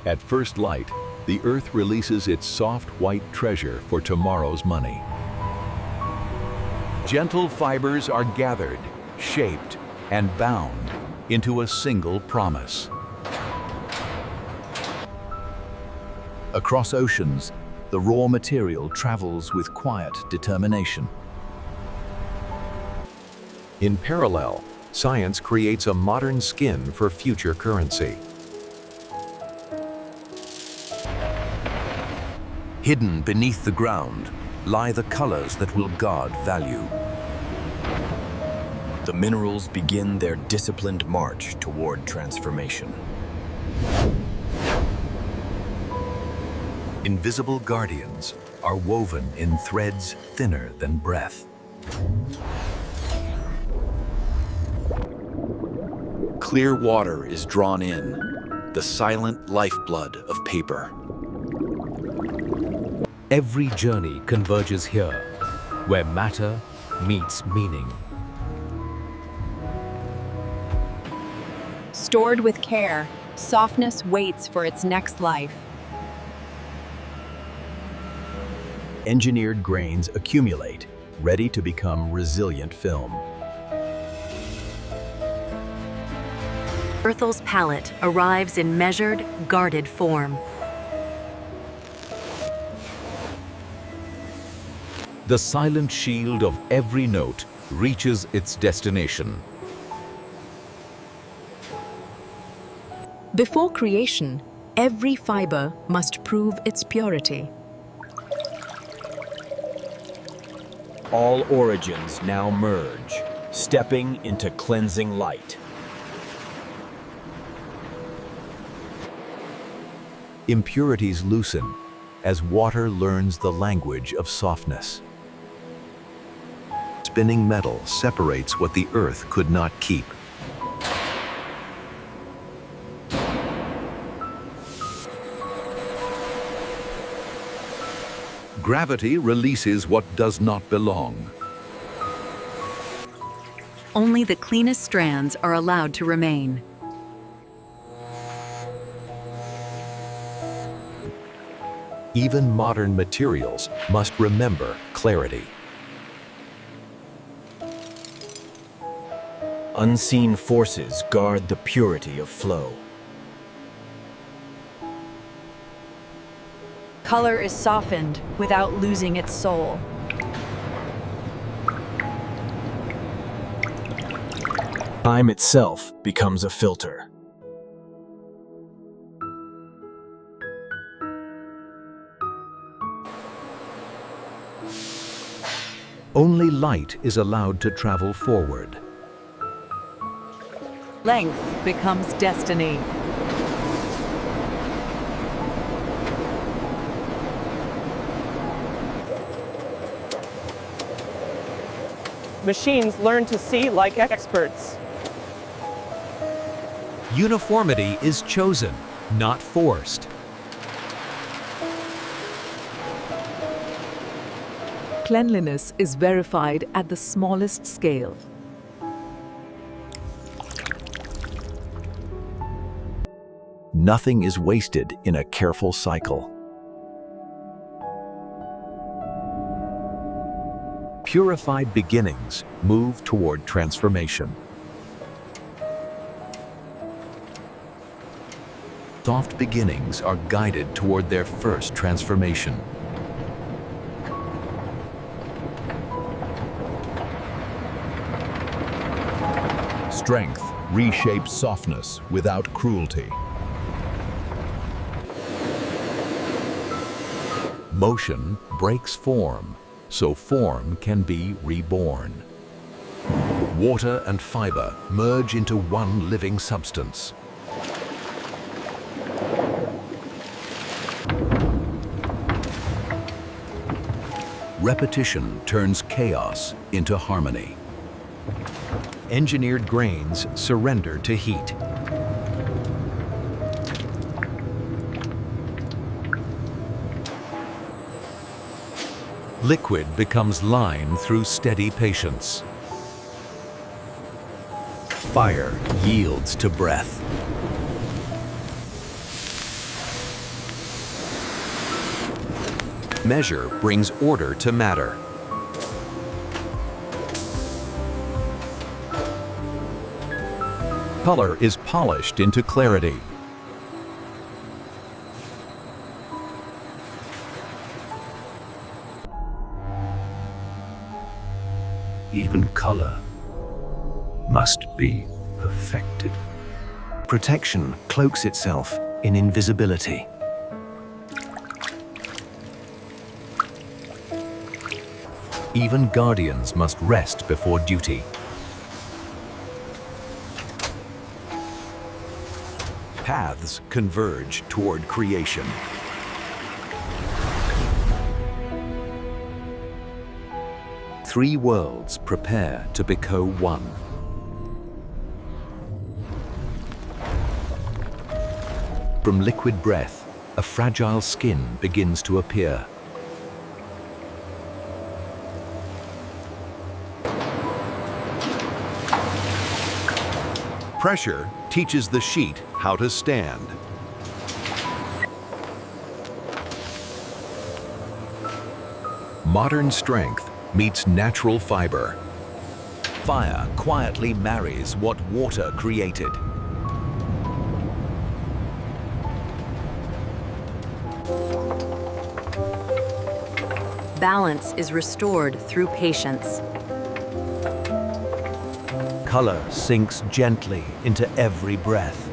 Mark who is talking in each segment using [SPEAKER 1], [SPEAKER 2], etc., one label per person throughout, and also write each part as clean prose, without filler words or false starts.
[SPEAKER 1] At first light, the Earth releases its soft white treasure for tomorrow's money. Gentle fibers are gathered, shaped, and bound into a single promise. Across oceans, the raw material travels with quiet determination.
[SPEAKER 2] In parallel, science creates a modern skin for future currency.
[SPEAKER 3] Hidden beneath the ground lie the colors that will guard value. The minerals begin their disciplined march toward transformation. Invisible guardians are woven in threads thinner than breath. Clear water is drawn in, the silent lifeblood of paper.
[SPEAKER 4] Every journey converges here, where matter meets meaning.
[SPEAKER 5] Stored with care, softness waits for its next life.
[SPEAKER 3] Engineered grains accumulate, ready to become resilient film.
[SPEAKER 6] Berthel's palette arrives in measured, guarded form.
[SPEAKER 4] The silent shield of every note reaches its destination.
[SPEAKER 5] Before creation, every fiber must prove its purity.
[SPEAKER 3] All origins now merge, stepping into cleansing light. Impurities loosen as water learns the language of softness. Spinning metal separates what the earth could not keep.
[SPEAKER 1] Gravity releases what does not belong.
[SPEAKER 6] Only the cleanest strands are allowed to remain.
[SPEAKER 2] Even modern materials must remember clarity.
[SPEAKER 3] Unseen forces guard the purity of flow.
[SPEAKER 5] Color is softened without losing its soul.
[SPEAKER 3] Time itself becomes a filter.
[SPEAKER 1] Only light is allowed to travel forward.
[SPEAKER 5] Length becomes destiny.
[SPEAKER 7] Machines learn to see like experts.
[SPEAKER 4] Uniformity is chosen, not forced.
[SPEAKER 8] Cleanliness is verified at the smallest scale.
[SPEAKER 3] Nothing is wasted in a careful cycle. Purified beginnings move toward transformation. Soft beginnings are guided toward their first transformation.
[SPEAKER 1] Strength reshapes softness without cruelty. Motion breaks form, so form can be reborn. Water and fiber merge into one living substance. Repetition turns chaos into harmony.
[SPEAKER 2] Engineered grains surrender to heat.
[SPEAKER 4] Liquid becomes line through steady patience.
[SPEAKER 3] Fire yields to breath.
[SPEAKER 2] Measure brings order to matter. Color is polished into clarity.
[SPEAKER 9] Even color must be perfected.
[SPEAKER 2] Protection cloaks itself in invisibility. Even guardians must rest before duty. Paths converge toward creation. Three worlds prepare to become one. From liquid breath, a fragile skin begins to appear. Pressure teaches the sheet how to stand. Modern strength meets natural fiber. Fire quietly marries what water created.
[SPEAKER 6] Balance is restored through patience.
[SPEAKER 2] Color sinks gently into every breath.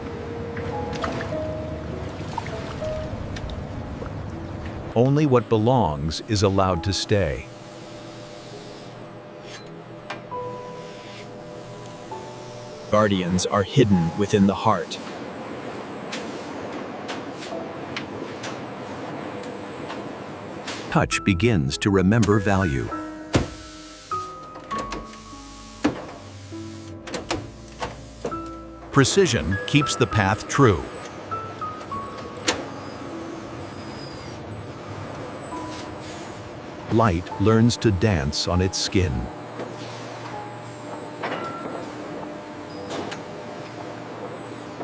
[SPEAKER 2] Only what belongs is allowed to stay.
[SPEAKER 10] Guardians are hidden within the heart.
[SPEAKER 2] Touch begins to remember value. Precision keeps the path true. Light learns to dance on its skin.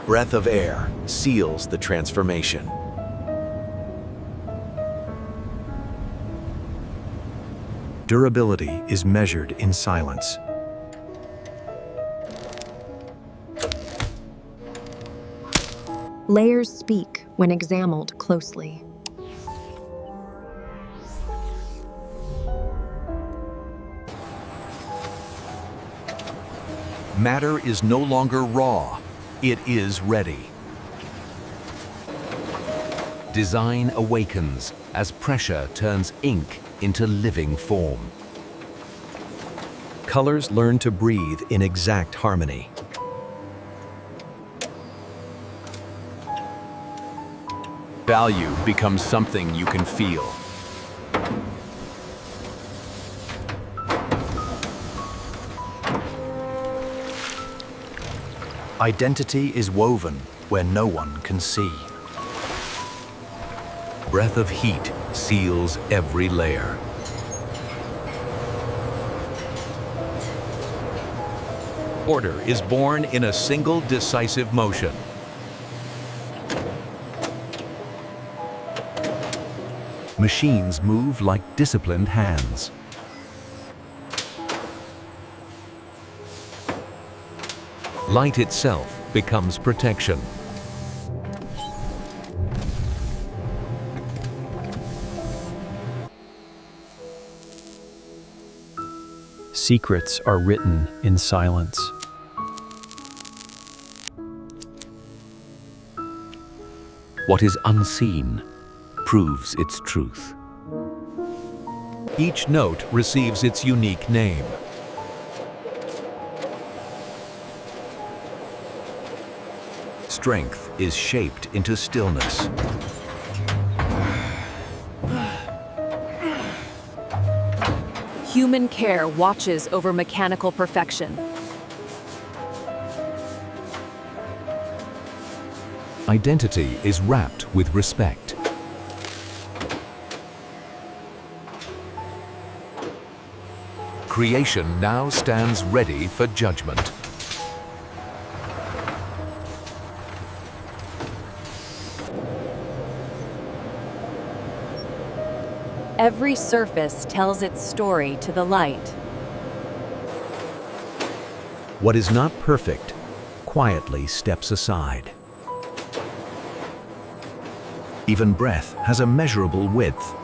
[SPEAKER 2] Breath of air seals the transformation. Durability is measured in silence.
[SPEAKER 11] Layers speak when examined closely.
[SPEAKER 2] Matter is no longer raw, it is ready. Design awakens as pressure turns ink into living form. Colors learn to breathe in exact harmony. Value becomes something you can feel. Identity is woven where no one can see. Breath of heat seals every layer. Order is born in a single decisive motion. Machines move like disciplined hands. Light itself becomes protection.
[SPEAKER 10] Secrets are written in silence.
[SPEAKER 4] What is unseen proves its truth.
[SPEAKER 2] Each note receives its unique name. Strength is shaped into stillness.
[SPEAKER 12] Human care watches over mechanical perfection.
[SPEAKER 2] Identity is wrapped with respect. Creation now stands ready for judgment.
[SPEAKER 12] Every surface tells its story to the light.
[SPEAKER 2] What is not perfect quietly steps aside. Even breath has a measurable width.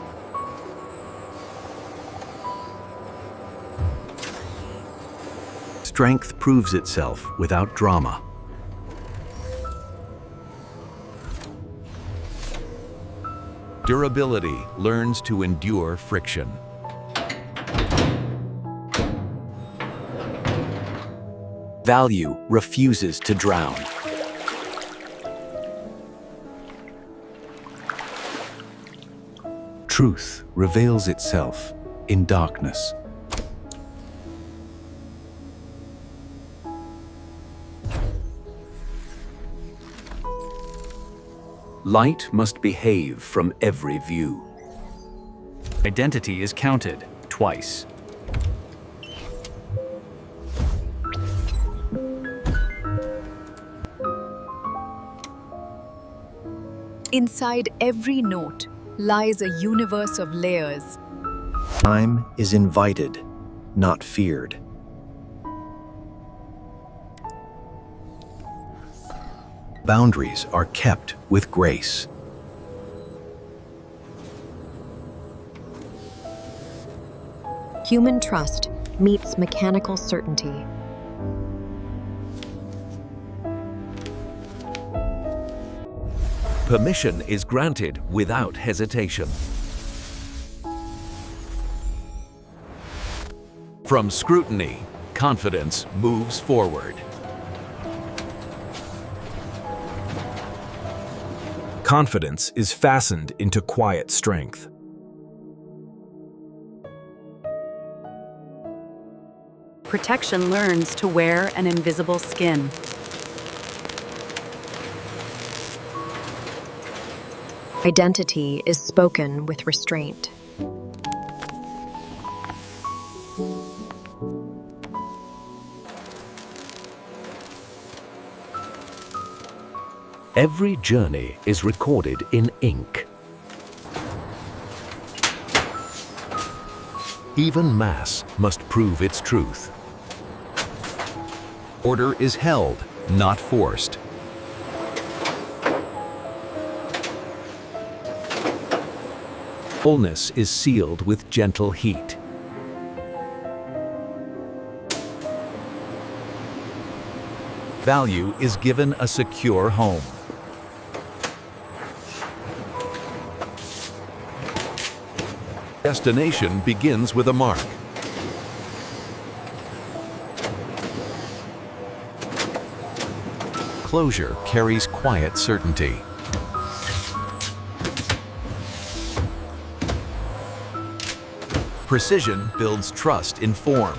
[SPEAKER 2] Strength proves itself without drama.
[SPEAKER 1] Durability learns to endure friction.
[SPEAKER 3] Value refuses to drown.
[SPEAKER 2] Truth reveals itself in darkness.
[SPEAKER 3] Light must behave from every view.
[SPEAKER 10] Identity is counted twice.
[SPEAKER 5] Inside every note lies a universe of layers.
[SPEAKER 2] Time is invited, not feared. Boundaries are kept with grace.
[SPEAKER 11] Human trust meets mechanical certainty.
[SPEAKER 1] Permission is granted without hesitation. From scrutiny, confidence moves forward.
[SPEAKER 10] Confidence is fastened into quiet strength.
[SPEAKER 6] Protection learns to wear an invisible skin.
[SPEAKER 11] Identity is spoken with restraint.
[SPEAKER 1] Every journey is recorded in ink. Even mass must prove its truth. Order is held, not forced. Wholeness is sealed with gentle heat. Value is given a secure home. Destination begins with a mark. Closure carries quiet certainty. Precision builds trust in form.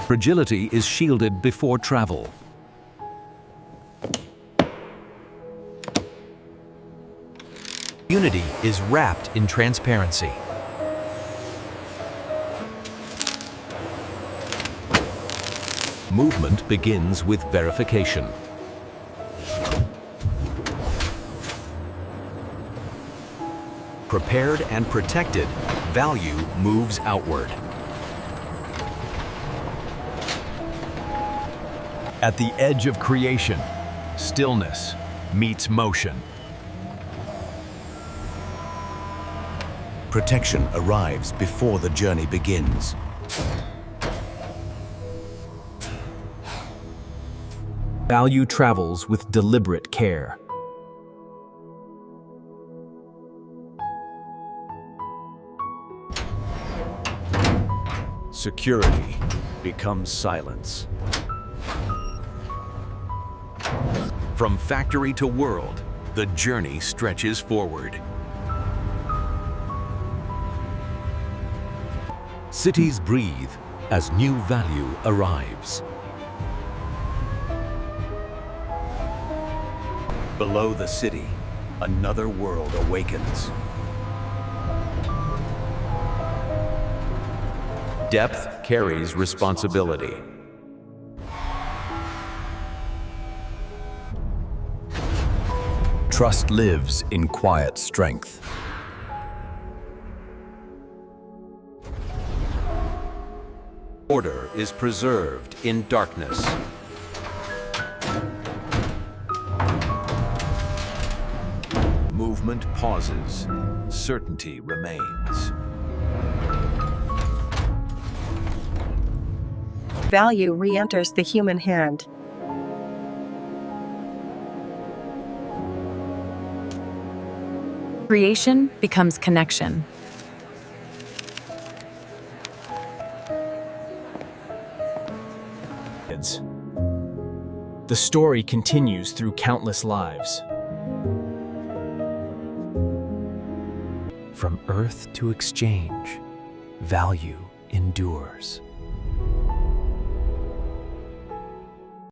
[SPEAKER 1] Fragility is shielded before travel. Unity is wrapped in transparency. Movement begins with verification. Prepared and protected, value moves outward.
[SPEAKER 10] At the edge of creation, stillness meets motion.
[SPEAKER 2] Protection arrives before the journey begins.
[SPEAKER 10] Value travels with deliberate care.
[SPEAKER 3] Security becomes silence.
[SPEAKER 1] From factory to world, the journey stretches forward. Cities breathe as new value arrives.
[SPEAKER 3] Below the city, another world awakens.
[SPEAKER 1] Depth carries responsibility.
[SPEAKER 10] Trust lives in quiet strength.
[SPEAKER 2] Order is preserved in darkness. Movement pauses. Certainty remains.
[SPEAKER 13] Value re-enters the human hand.
[SPEAKER 6] Creation becomes connection.
[SPEAKER 14] The story continues through countless lives.
[SPEAKER 4] From earth to exchange, value endures.